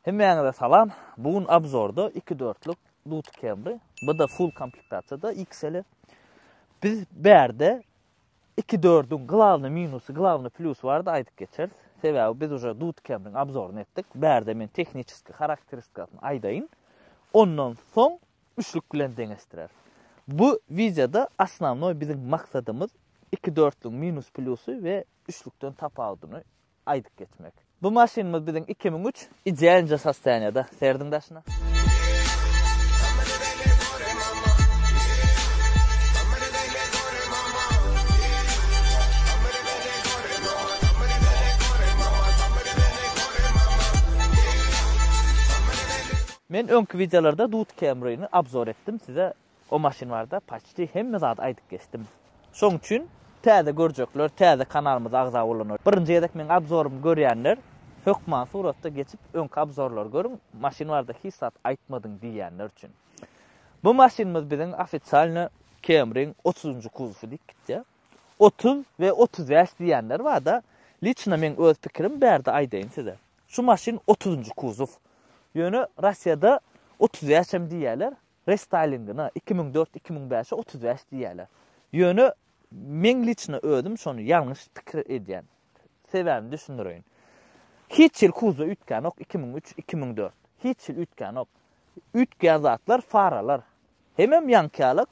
Hemmeňize salam. Bugün abzorda 2-4'lük Dut Camry. Bu da full komplektatsiyada XL. Biz berde 2-4'ün glavny minusu, glavny plusu vardı aytıp geçeriz. Sebäbi biz uje Dut Camry'nin abzoryny etdik. Berde men tehnikiski karakteristikasyny aýdaýyn. Ondan soň üçlük bilen deňeşdirer. Bu videoda asnavnoy bizim maksadımız 2-4'lük minus plusu ve üçlükden tapawdyny aýdyp geçmek. Bu maşinimiz bizim 2003 idealce sostoýanýada. Serdiň daşyna. Men öňkü videolarda Dut Camry'ni abzor etdim. Size o maşin varda paçti hemme zat aýdyp geçdim. Şoň üçin täze görjekler, täze kanalymyza agza bolanlar. Birinji edek men abzorumy görýänler hökman suratda geçip öňkü abzorlar görün. Maşin varda hissat aýtmadyň diýenler üçin. Bu maşinimiz biziň ofitsialny Camry'nin 30-njy kuzufu dikdi. 30 ve 30 ýaş diýenler var da, liçna men öz pikirim berde aýdaýyn size. Şu maşin 30-njy kuzuf. Ýöne Russiýada 30 ýaşam diýerler. Restylingyna 2004-2005 30 ýaş diýerler. Ýöne men liçna özüm şonu ýalňyş pikir edýän. Sebäbini düşündirýin. Hiç ýyl kuzu ütgän ok 2003-2004. Hiç ýyl ütgän ok. Ütgän zatlar faralar. Hemem ýankalyk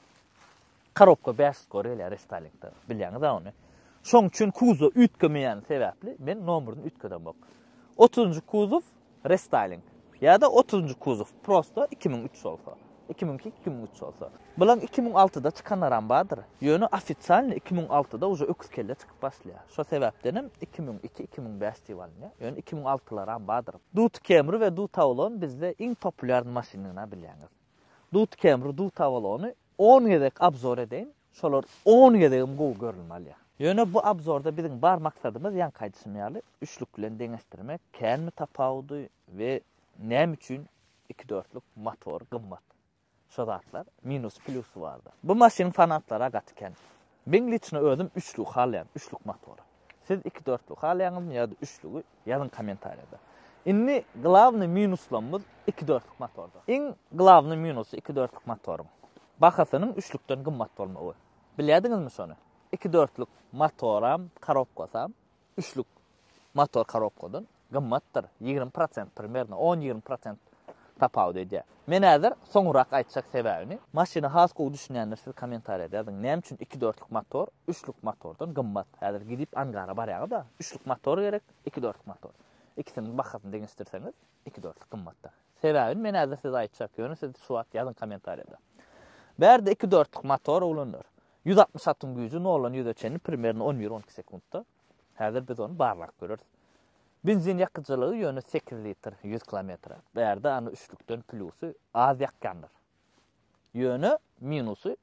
karopka 5 skor elýär restylingda. Bilýäňiz ony. Şoň üçin kuzu ütgemeýän sebäpli men nomeryny ütgedem ok. 30-njy kuzov restyling. Ya da 30-njy kuzov prosto 2003 bolsa. 2002-2003 olsa. Bulan 2006'da çıkanlaran badır. Yönü ofitsialny 2006'da uca öküz kelle çıkıp başlaya. Şo sebäpdenim 2002-2005 diýilýär. Yönü 2006'laran badır. Dut Camry ve Dut Avalon bizde iň populyar maşinina bilýäňiz. Dut Camry, Dut Avalony 10 ýedek abzor edeň. Şolar 10 ýedegim gowy görülmeli. Yönü bu abzorda bizim bar maksadymız ýan kaýdyşmaýaly üçlük bilen deňeşdirmek, känmi tapawdy ve näme üçin 2-4'lük motor gymmat. Şodatlar minus plusu vardı. Bu maşin fanatlara gatken. Ben liçna özüm üçlük halyan, üçlük motor. Siz 2-4'lük halyanız ya da üçlüğü yazın komentariyada. Inni glavny minuslamız 2-4'lük motorda. In glavny minusu 2-4'lük motorum. Bakasynyň üçlükden gymmat bolmagy. Bilýärdiňizmi şonu? 2-4'lük motoram karopkasam, üçlük motor karopkadan gymmatdyr. 20% primärno 10-20% tapawdy edýär. Men häzir soňrak aýtjak sebäbini. Maşyny has gowy düşünýänler siz komentariyada ýazyň. Näme üçin 2-4'lük motor, 3'lük motordan gymmat? Häzir gidip angara barýar da, 3'lük motor gerek, 2-4'lük motor. İkisini bakasyny deňeşdirseňiz 2-4'lük gymmatda. Sebäbini men häzir size aýtjak ýöne siz şu wagt ýazyň komentariyada. Berde 2-4'lük motor ulanýar. 160 atym güýji nolan ýözeçeni primärno 11-12 sekundda. Häzir biz onu barlak görürüz. Benzin yakıcılığı yönü 8 litr 100 kilometre. Berde anı üçlükten plusu az yakkandır. Yönü minusu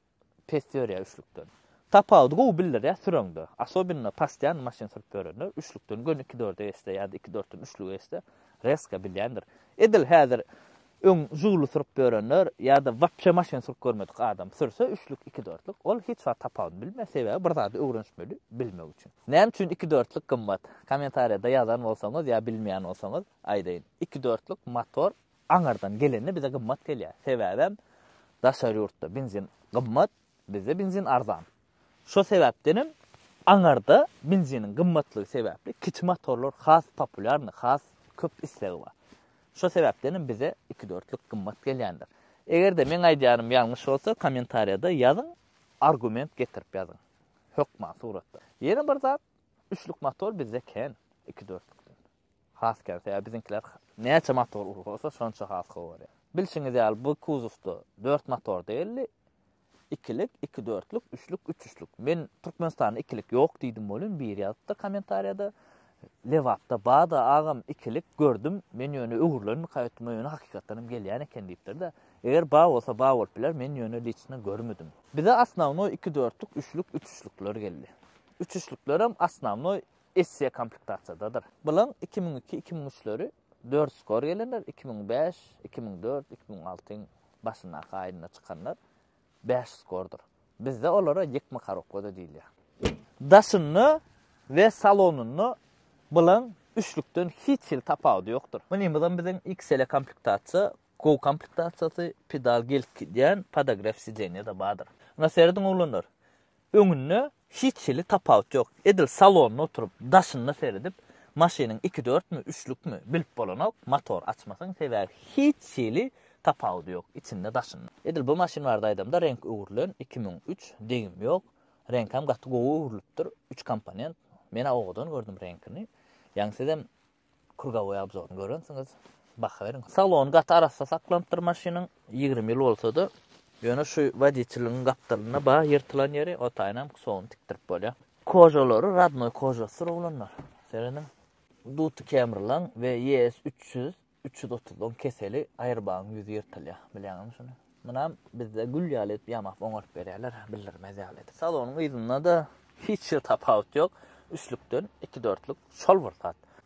pestöriya üçlükten. Tapawdy gowy bilir ya süröňde. Asobinna pastian maşin sürüp görünür. Üçlükten gön 2-4'e iste ya da 2-4'ün üçlüğe iste reska bilýändir. Edil häzir öň jugly sürüp görünür ya da wapşe maşin sürüp görmedik adam sürse üçlük 2-4'lük ol hiç wagt tapawdy bilmez sebäbi bir zady öwrenşmeli bilmek üçin. Näme üçin 2-4'lük gymmat? Komentariyada ýazan bolsaňyz ya bilmeýän bolsaňyz aýdaýyn. 2-4'lük motor aňardan gelende bize gymmat gelýär. Sebäbem daşary ýurtda benzin gymmat, bize benzin arzan. Şo sebäpdenim aňarda benzinin gymmatlygy sebäpli kiçik motorlar has populyarny, has köp islegi bar. Şo sebäpdenim bize 2-4'lük gymmat gelýändir. Egerde men aýdýanym ýalňyş bolsa komentariyada ýazın, argument getirip ýazın. Hökman suratda. Ýene bir zat 3'lük motor bize ken 2-4'lükden. Has kelse bizinkiler näçe motor bolsa şonça has bar. Bilşiňiz ýaly bu kuzufda 4 motor diýildi. 2'lik, 2-4'lük, 3'lük, 3-3'lük. Men Türkmenistan'da 2'lik ýok diýdim bolun bir ýazda komentariyada. Lewapda bada agam 2'lik gördüm. Men ýöne öwürlenip gaýtma ýöne hakykatdanym gelýän eken diýipdir da. Eger ba bolsa ba bolup biler, men ýöne liçne görmedim. Bize asnavnoy 2-4'lük, 3'lük, 3-3'lüklер geldi. 3-3'lüklerim asnavnoy SC komplektasiýadadyr. Bulan 2002-2003'leri 4 skor gelenler, 2005, 2004, 2006'ın başyna gaýdyna çykanlar 5 skordur. Bizde olara ýekme karopkada diýilýär. Daşyny ve salonuny bulan üçlükden hiç il tapawdy ýokdur. Munimizden biziň XL komplektasiýa, Go komplektasiýasy, pedal gelk diýen podograf sideniýe da bardyr. Ona serdiň oglanlar. Öňünde hiç ili tapawut ýok. Edil salonuna oturup daşyna seredip maşynyň 2-4 mü, 3lükmü bilip bolanok motor açmasaň sebäbi hiç ili tapawut ýok içinde daşyna. Edil bu maşyn barda aýdamda renk öwürlen 2003 degim ýok. Renk hem gatty gowy öwürlüpdir. 3 komponent. Men oğudan gördüm renkini. Ýa-ni kurgawy abzoryny göränsiňiz. Baka berin. Salon gatty arasda saklanıpdyr maşynyň 20 ýyl bolsa-da. Ýöne şu wadiçiligiň gapdalyna ba ýyrtylan ýeri otaýnam soňuny tikdirip bolýar. Kojalary radnoy kojasy rowlanlar. Serenin Dut Camry'lan we YS 300 330 keseli aýyrbağın ýüzi ýyrtylýar. Bilýärmi şunu? Munam bizde gül ýalet ýamak oňaryp berýärler, bildirmez ýalet. Salonyň ýyzynda da hiç tapawut ýok. Üçlükden 2-4lük şol bar.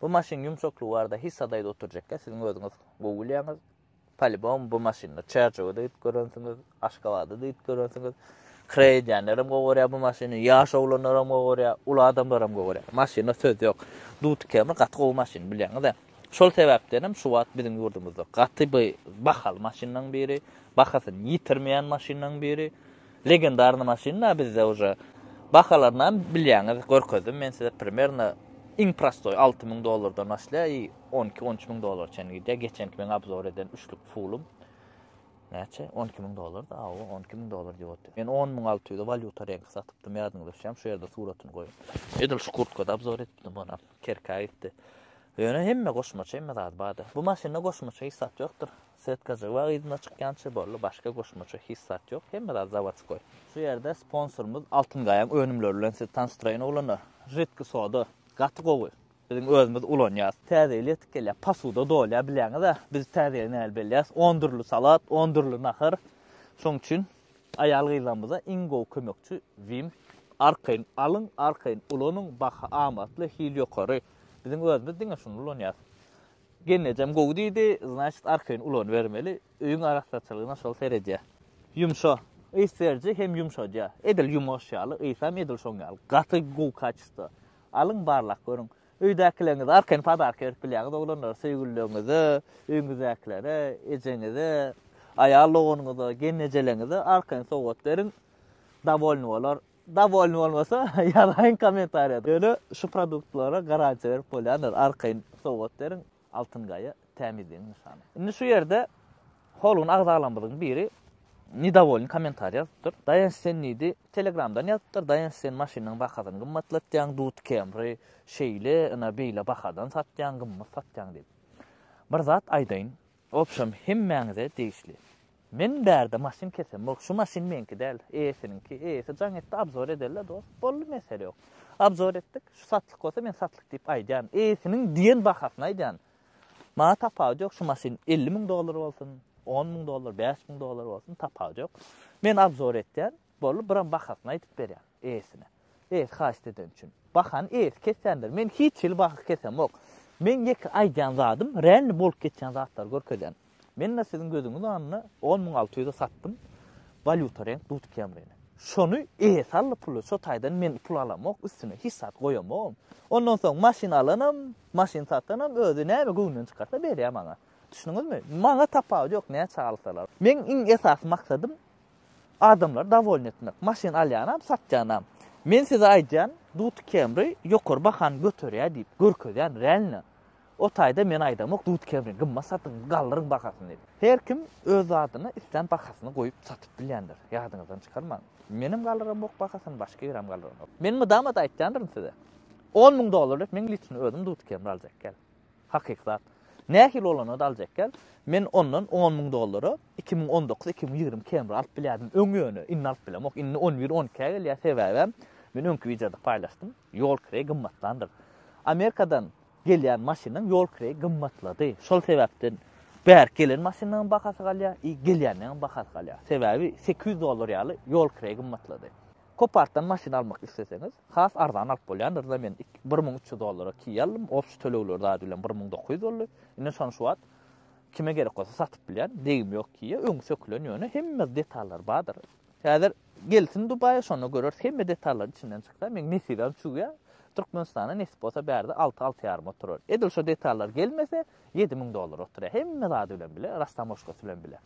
Bu maşyn ýumşaklygy barda hiç sadaýda oturjakka siziň özüňiz goýulýaňyz. Palibom bu maşynda çerçewede ýit göränsiňiz, aşgabada da ýit göränsiňiz. Kreýdänlerim gowurýar bu maşyny, ýaş oglanlaram gowurýar, ula adamlaram gowurýar. Maşyna söz ýok. Dut Camry gatly gowy maşyn bilýäňiz-de. Şol sebäpdenem şu wagt biziň ýurdumyzda gatly bir bahal maşynlaryň biri, bahasyny ýitirmeýän maşynlaryň biri. Legendarny maşynlar bizde уже bahalaryndan bilýäňiz, görkezdim men size primerno iň prostoy $6,000 başlaýar, 12-13 $13,000 çen gidýär. Geçenki men abzor eden üçlük fulum. Näçe? $12,000 da, $12,000 diýipdi. Men 10,600 valyuta renk satypdym, ýadyňyzda şu ýerde suratyny goýup. Edil şu kurtkada abzor etdim bana. Kerkä etdi. Ýöne hemme goşmaça hemme zat bardy. Bu maşyna goşmaça hissat ýokdur. Setkaja wa ýyzyna çykýança bolly, başga goşmaça hissat ýok. Hemme zat zavatskoy. Şu ýerde sponsorumuz Altyn Gaýan önümleri bilen sizi tanıştyraýyn oglanlar. Jetki soda, gaty gowy. Bizim özümüz ulanýas. Täze etkelä, pasuda dolýar bilýäňiz-de. Biz täze näl belýäs? 10 dürlü salat, 10 dürlü nahar. Şoň üçin aýal gyzlamyza iň gowy kömekçi Vim. Arkayn alın, arkayn ulanyň baha amatly hil ýokary. Bizim özümüz diňe şunu ulanýas. Gennejem gowy diýdi, значит arkayn ulan bermeli. Öýüň arasdaçylygyna şol seredýär. Ýumşa, eýserji hem ýumşaja. Edil ýumşaly, eýsam edil şoňal. Gaty gowy kaçdy. Alın barlak görüň. Öýdäkileriniz arkaň padarka berip bilýäňiz oglanlar, söýgüllerinizi, öýüňizdäkilere, ejeňize, aýallyganyňyza, gennejeleňize arkaň sowgat berin. Davolny bolar. Davolny bolmasa ýalan kommentariýa. Öyle şu produktlara garantiýa berip bolýar. Arkaň sowgat berin. Altyn Gaýa tämizligiň nyşany. Indi şu ýerde holun agzalamyzyň biri nidavolny kommentariýadyr. Dayan sen nidi? Telegramdan ýazypdyr. Dayan sen maşynyň bahasyny gymmatlatýaň, Dut Camry şeýle, ana beýle bahadan satýaň, gymmat satýaň diýip. Bir zat aýdaýyn. Opşam hemmäňize degişli. Men bärde maşyn kesem, şu maşyn menki däl, eýesininki, eýesi jaň etdi abzor ederler dost. Bolly mesele ýok. Abzor etdik, şu satlyk bolsa men satlyk diýip aýdýan. Eýesiniň diýen bahasyny aýdýan. Ma tapawut ýok, şu maşyn $50,000 bolsun, $10,000, $5,000 bolsun, tapawut ýok. Men abzor etdim, bolly biram bahasyny aýdyp berýär eýesine. Eýes haýst eden üçin. Bahan eýes kesändir. Men hiç il bahas kesem ýok. Men ýeki aýdýan zadym, ränli bolup ketýän zatlar görkezýän. Men siziň gözüňiz anna 10,600 satdym. Valyuta renk Dut Camry'ni. Şonu eýes aly puly, şu taýdan men pul alamok, üstüne hissat goýamok. Ondan soň maşyn alanam, maşyn satanam, özü näme göňünden çykarsa berýär maňa. Düşünüňizmi? Maňa tapawut ýok, näme çalsalar. Men iň esas maksadym adamlar davolny etmek. Maşyn alýanam, satjanam. Men size aýdýan Dut Camry ýokary bahan göterýär diýip görkezýän rälni. O taýda men aýdamok Dut Camry gymma satyň gallaryň bahasyny diýip. Her kim öz adyna islen bahasyny goýup satyp bilýändir. Ýadyňyzdan çykarmaň. Menim gallarym bok bahasyny başga ýeram gallarym. Men mudama da aýtjandyrym size. $10,000 diýip men liçini ödüm Dut Camry aljak gel. Hakykat. Nähil olany da aljak gel. Men ondan $10,000 2019-2020 Camry alyp bilýärdim. Öňüne inni alyp bilemok. Inni 11-12 gelýär sebäbem. Men öňkü videoda paýlaşdym. Ýol kirä gymmatlandyr. Amerikadan gelýän maşynyň ýol kirä gymmatlady. Şol sebäpden bär gelen maşynyň bahasy galýar, gelýäniň bahasy galýar. Sebäbi $800 ýaly ýol kirä gymmatlady. Kopartdan maşyn almak isteseňiz, has arzan alyp bolýandyr da men $1,300 kiýalym, opşy tölegler da bilen $1,900. Indi şonu şu wagt kime gerek bolsa satyp bilýän, degim ýok ki, öňü sökülen ýöne hemme detallar bardyr. Häzir gelsin Dubaýa şonu görür, hemme detallar içinden çykda. Men nesirem çuya, Türkmenistan'a nesip olsa bärde 6-6,5 oturur. Edil şu detallar gelmese $7,000 oturur. Hemme zady bilen bile, Rastamoşkos bilen bile.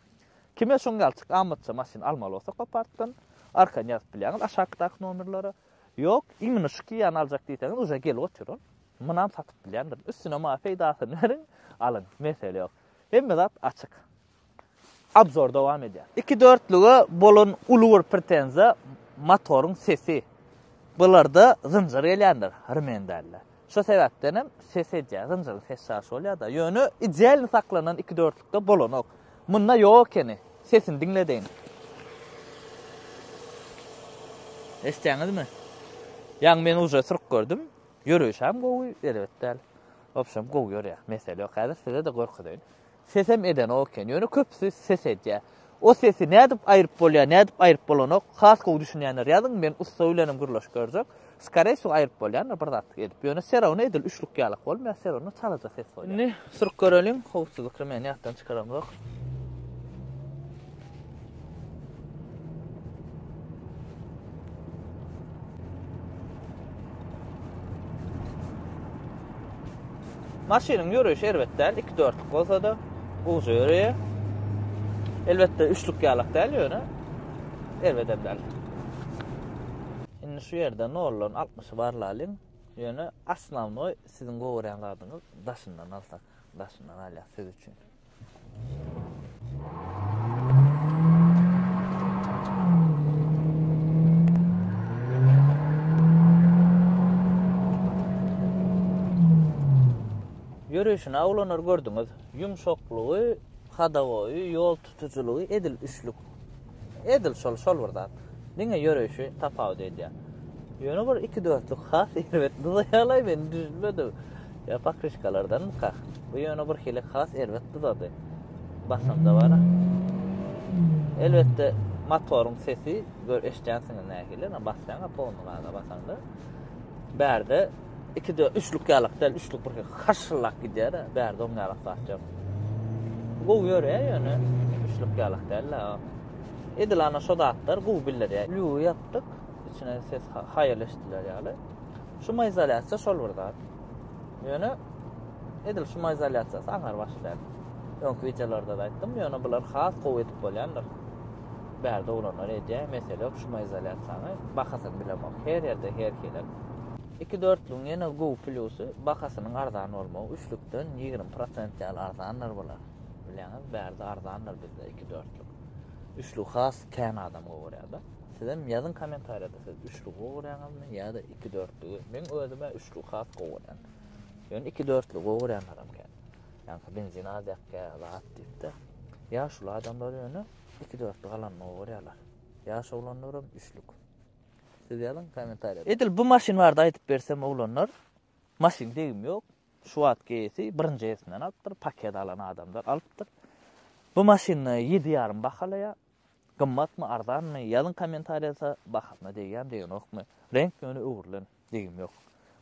Kime şoň galçyk amatça maşin almaly bolsa kopartdyn. Arkan ýazyp bilýäňiz aşagdaky nomerlary. Ýok, imini şu ki ýany aljak diýseniz uja gelip oturun. Munam satyp bilýändir. Üstüne ma feýdasyny berin, alın. Mesele ýok. Hemme zat açyk. Abzor dowam edýär. 2-4lüge bolan ulur pretenza motorun sesi. Bularda zınjır gelýändir, hırmenderler. Şu sebäpden hem ses edýär, zınjyryň ses şaşy bolýar da. Ýöne ideal saklanan 2-4lükde bolanok. Munna ýok ekeni. Sesini dinledeýin. Esdiňizmi? Ýa men uja sırk gördüm. Yürüýüşem gowy, elbetde. Opşam gowy ýörýär. Mesele ýok, häzir size de gorkudaýyn. Sesem eden o eken. Ýöne köpüsi ses edýär. O sesi nädip aýryp bolýar, nädip aýryp bolanok, has gowy düşünýänler ýazyň, men usta öýlenim gurulaş görjek. Skare şu aýryp bolýar, bir zat edip. Ýöne serowny edil üçlük ýalyk bolmaýar, serowny çalaja ses bolýar. Ne, sırk görelim, howpsuzlyk meni ýatdan çykaramok. Maşynyň ýörüşi elbetde 2-4lük bolsa da uza ýörýär. Elbetde üçlük ýalyk däl ýöne. Elbetde däl. Indi şu ýerde nollan 60 barlalyň ýöne asnawnoy siziň gowurýanlaryňyz daşyndan alsak, daşyndan alýar siz üçin. Yürüyüşüne awlanlar gördüňiz. Yumşaklygy, hadawagy, ýol tutuculugy edil üçlük. Edil şol birdan. Diňe yürüyüşi tapawut edýär. Ýöne bir 2-4lük has elbet duzaýaly ben düşünmedim. Ya pakrışkalardan kah. Bu ýöne bir hili has elbet duzady. Basamda bara. Elbette motorun sesi gör eşdänsiňiz nähili, bassaň aponuňa basanda. Bärde 2-3lük ýalyk däl, 3lük bir haşlak gidýär, bärde oň ýalyk satjak. Bu ýöre ýöne 3lük ýalyk däl. Edil ana şo datlar bu bilýär. Lüw ýapdyk, içine ses haýerleşdiler ýaly. Şu izolasiýa şol birda. Ýöne edil şu izolasiýasy aňar başlar. Öňkü videolarda da aýtdym, ýöne bular has gowy etip bolýanlar. Bärde olanlar edýär, mesele şu izolasiýany bahasyny bilemek. Her ýerde her kelek. 2-4lüň ýene gowy plusy bahasynyň arzan bolmagy, 3lükden 20% ýaly arzanlar bolar. Bilýäňiz, bärde arzanlar bizde 2-4lük. 3lük has kän adam gowurýar da. Sizem ýazyn kommentariýada siz 3lük gowurýaňyzmy ýa-da 2-4lügi. Men özüme 3lük has gowurýan. Ýöne 2-4lük gowurýan adam kän. Ýani benzin azýakka rahat diýip de. Ýa şol adamlar ýöne 2-4lük alan gowurýarlar. Ýa şolanlarym 3lük. Siz ýazyn kommentariýada. Edil bu maşin barda aýtyp bersem oglanlar, maşin degim ýok. Şu wagt gesi birinji esinden alypdyr, paket alan adamlar alypdyr. Bu maşinni 7,5 bahalaya. Gymmatmy, arzanmy? Ýazyn kommentariýada bahatma diýen okmy. Renk ýöne öwürlen degim ýok.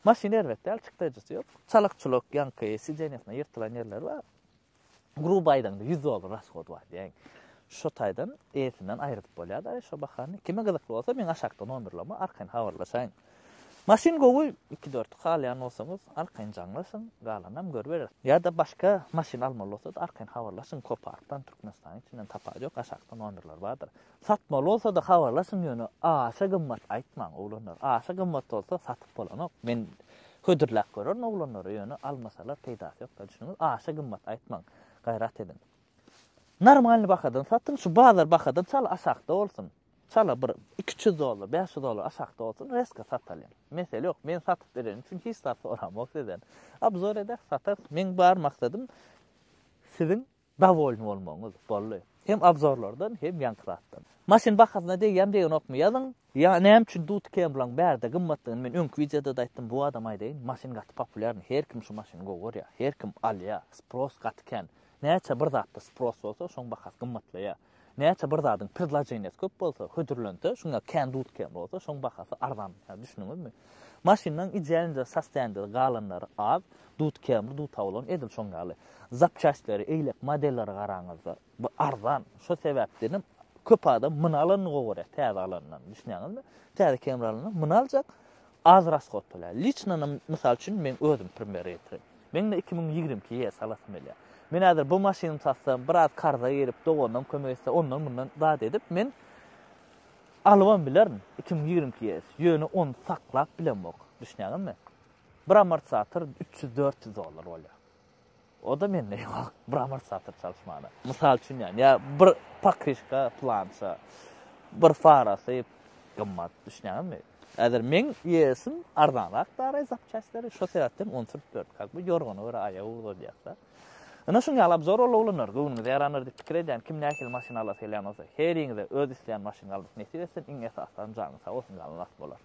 Maşin elbetde çykdyjysy ýok. Çalak-çulak ýanky sijenesine ýyrtylan ýerler bar. Grubaýdan $100 rasxod bar diýen. Şu taýdan esinden aýryp bolýar da şu bahany. Kime gyzykly bolsa men aşakda nomerlama arkaň habarlaşaýyn. Maşin gowy 2-4 halyan bolsaňyz arkaň jaňlaşyň, galanam görberer. Ýa-da başga maşin almaly bolsa da arkaň habarlaşyň, Kopartdan Türkmenistan içinden tapady ýok, aşakda nomerler bardyr. Satmaly bolsa da habarlaşyň ýöne aşa gymmat aýtmaň oglanlar. Aşa gymmat bolsa satyp bolanok. Men hödürlek görürüm oglanlary ýöne almasalar peýdasy ýok da düşünüň. Aşa gymmat aýtmaň, gaýrat edin. Normal bakadan satın, şu bazar bakadan çal aşakda olsun. Çala bir $200, $500 aşakda olsun, reska satalım. Mesele yok, men satıp berenim, çünkü hiç satı oramak deden. Abzor eder, satar. Men bar maksadım, sizin davolun olmanız bolly. Hem abzorlardan, hem yankıratdan. Maşin bakasına deýän okmy ýazyn. Ya näme üçin dut kemlan bärde gymmatlygyny men öňkü videoda da aýtdym, bu adam aýdaýyn, maşin gaty populär, her kim şu maşiny gowurýar, her kim alýar, spros gatken. Näçe bir zatda spros bolsa, şoň bahas gymmatlaýar. Näçe bir zatyň predlajenýasy köp bolsa, hödürlende, şoňa kän dut kem bolsa, şoň bahasy arzan. Düşünüňizmi? Maşinanyň idealinde sastandy galanlary az, dut kem, dut awlan edil şoň galy. Zapçastlary, eýlek modelleri garaňyzda, bu arzan. Şo sebäpden köp adam mını alanny gowurýar, täze alandan. Düşünýänizmi? Täze kemralyny mını aljak. az rasxot bolýar. Liçnany mysal üçin men özüm primer ýetirem. Men de 2022 ýyl salasym elýär. Men häzir bu maşyny satsam, biraz karza gelip dogondan kömek etse, ondan bundan zat edip men alwan bilerim 2022 ýyl. Ýöne onu saklap bilemok. Düşünýärmi? Bir amortisator 300-400 dolar bolýar. O da mende ýok. Bir amortisator çalışmagy. Mysal üçin ýa bir pakrişka planşa, bir farasy gymmat düşünýärmi? Häzir men ýesim arzanrak daray zapçaşlary şo sebäpden 14 как бы ýorgony bir aýa uzadyakda. Ana şuňa alap zor olanlar, göwnüňiz ýaranır diýip pikir edýän kim näçe maşyna alasy gelýän bolsa, her ýeňize öz isleýän maşyna alyp nesip etsen iň esasdan jany sag bolsun, galy nasip bolar.